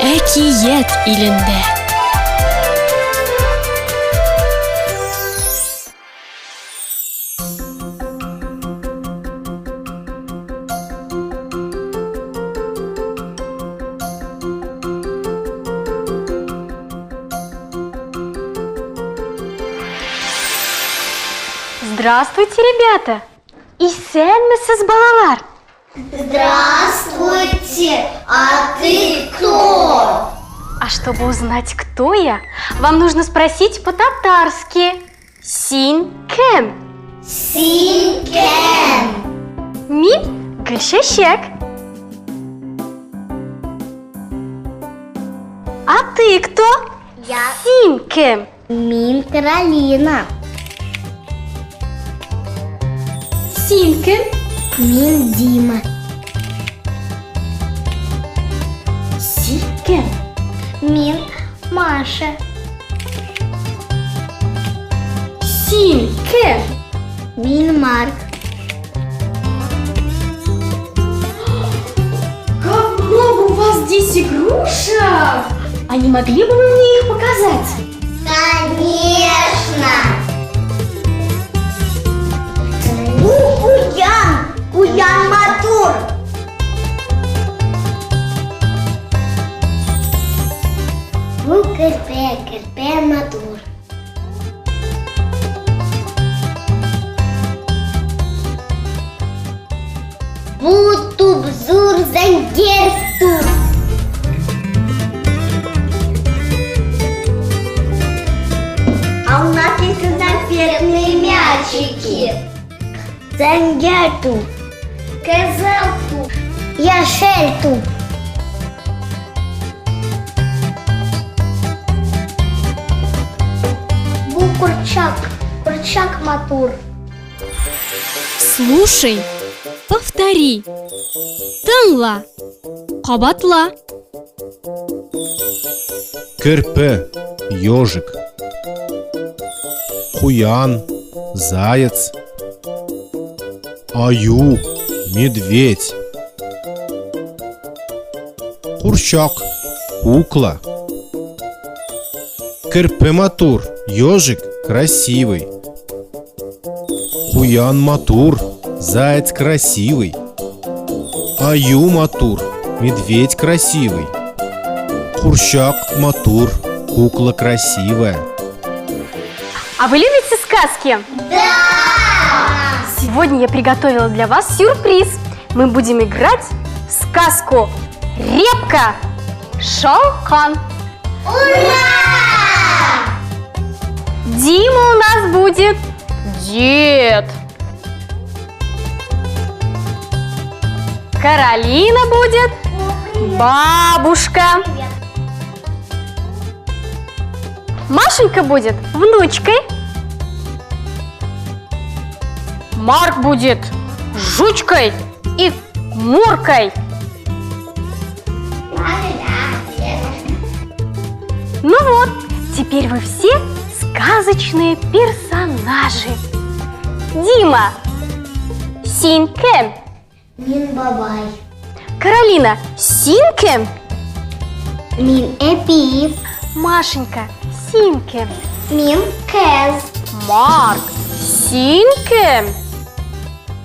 Әкият илендә. Здравствуйте, ребята! Исәнмесез, балалар? Здравствуйте! А ты кто? А чтобы узнать, кто я, вам нужно спросить по-татарски. Син кем? Син кем? Мин Гүлчәчәк. А ты кто? Я Син кем? Мин Каролина. Син кем? Мин Дима. Син кем? Мин Маша. Син кем? Мин Марк. Как много у вас здесь игрушек! А не могли бы вы мне их показать? Конечно! Куян Матур. Кірпе Матур. Бутуб зур зангерту. А у нас есть конфетные мячики. Зангерту. Козелту. Яшельту. Курчак Матур. Слушай, повтори. Тыңла, қабатла. Кірпі, ежик. Куян, заяц. Аю, медведь. Курчак, кукла. Кірпі Матур, ежик красивый. Куян Матур, заяц красивый. Аю Матур, медведь красивый. Курчак Матур, кукла красивая. А вы любите сказки? Да! Сегодня я приготовила для вас сюрприз. Мы будем играть в сказку «Репка Шалкан». Ура! Дима у нас будет дед. Каролина будет бабушка. Машенька будет внучкой. Марк будет жучкой и Муркой. Ну вот, теперь вы все сказочные персонажи. Дима, син кем? Мин Бабай. Каролина, син кем? Мин Эпи. Машенька, син кем? Мин Кэз. Марк, син кем?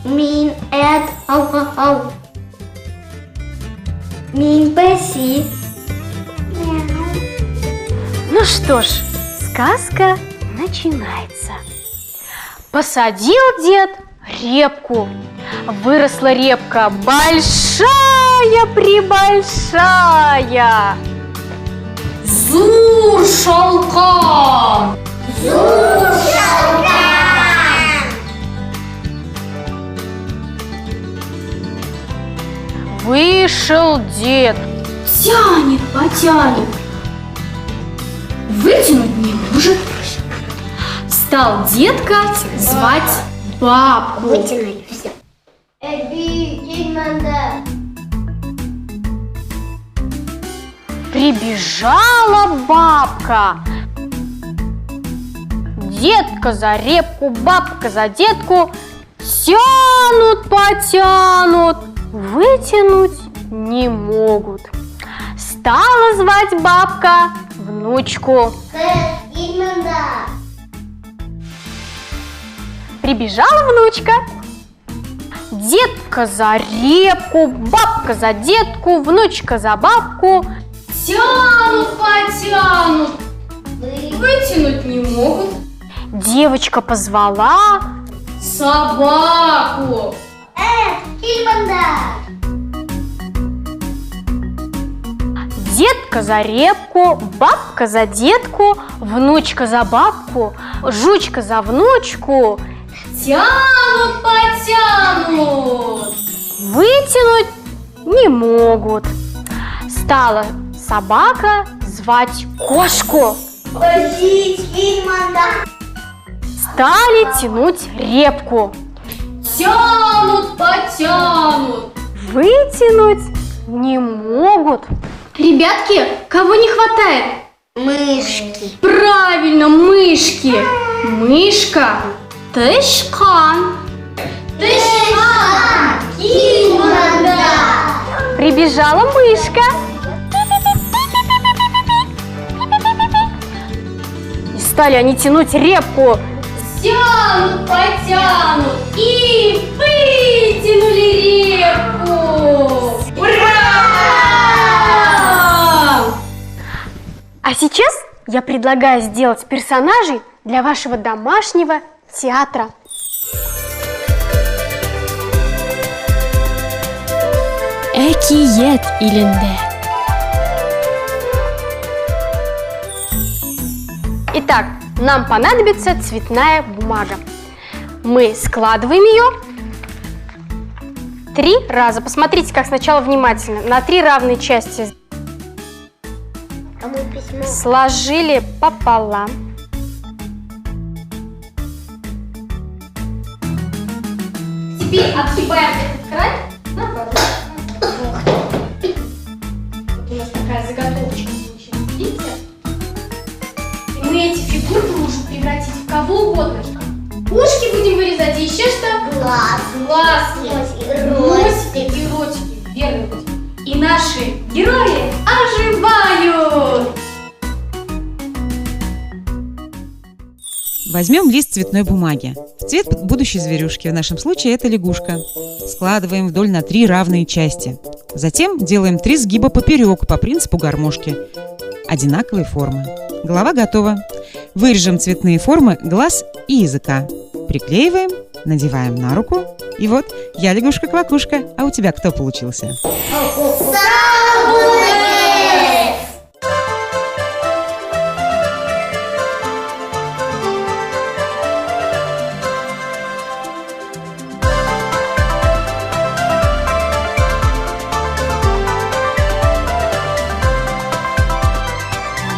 Мин Эд. Ау. Мин Пэси. Ну что ж, сказка начинается. Посадил дед репку. Выросла репка большая-пребольшая. Зур шалкан! Вышел дед. Тянет, потянет. Вытянуть не может. Стал детка звать бабку. Вытянуть все. Эби, день манда. Прибежала бабка. Детка за репку, бабка за детку. Тянут, потянут, вытянуть не могут. Стала звать бабка внучку. Кыз Гейманда. Прибежала внучка. Детка за репку, бабка за детку, внучка за бабку. Тянут, потянут, вытянуть не могут. Девочка позвала Собаку. Гейманда. детка за репку, бабка за детку, внучка за бабку, жучка за внучку. Тянут, потянут. Вытянуть не могут. Стала собака звать кошку. Стали тянуть репку. Тянут, потянут. Вытянуть не могут. Ребятки, кого не хватает? Мышки. Правильно, мышки. Мышка. Тышкан. Тышкан. Гейманда. Прибежала мышка. И стали они тянуть репку. Тянут, потянут и вытянули репку. Ура! А сейчас я предлагаю сделать персонажей для вашего домашнего театра. Әкият илендә. Итак, нам понадобится цветная бумага. Мы складываем ее 3 раза. Посмотрите, как сначала внимательно. На 3 равные части А мы письмо. сложили пополам. Теперь отгибаем этот край наоборот. Вот у нас такая заготовочка получилась, видите? И мы эти фигурки можем превратить в кого угодно. Ушки будем вырезать, и еще что? Глаз. Глазки, носики и ротики. Верно, Котик? И наши герои оживают! Возьмем лист цветной бумаги. Цвет будущей зверюшки, в нашем случае это лягушка. Складываем вдоль на 3 равные части. Затем делаем 3 сгиба поперек по принципу гармошки. Одинаковой формы. Голова готова. Вырежем цветные формы глаз и языка. Приклеиваем, надеваем на руку. И вот, я лягушка-квакушка, а у тебя кто получился?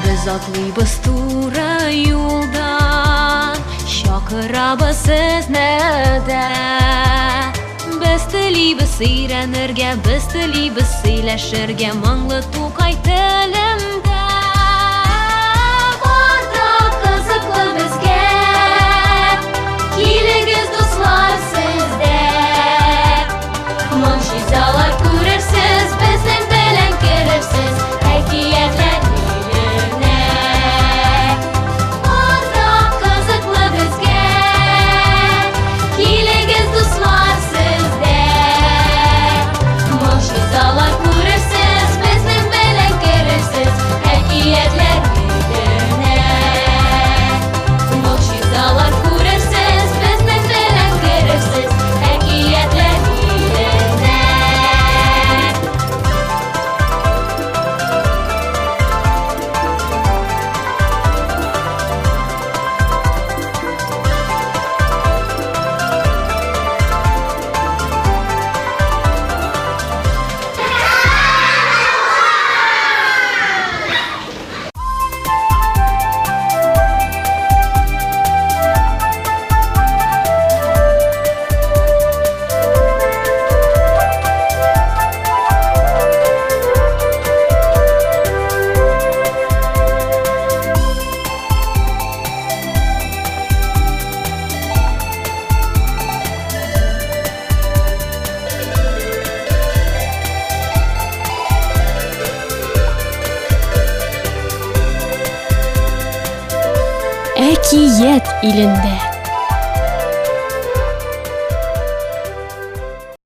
Biz atlıyız tura yoldan, şakırabız siznede. Biz tiliybiz seyrenirge, biz tiliybiz seyleşirge, manglı tukay tilimde. Barda kızıklı bizge, kiligiz dostlar sizde. Manşizalar görürsüz, bizden bilen görürsüz, hakiyetler biline. Barda kızıklı bizge, kiligiz dostlar sizde. Manşizalar görürsüz, bizden bilen görürsüz, Киет илендә.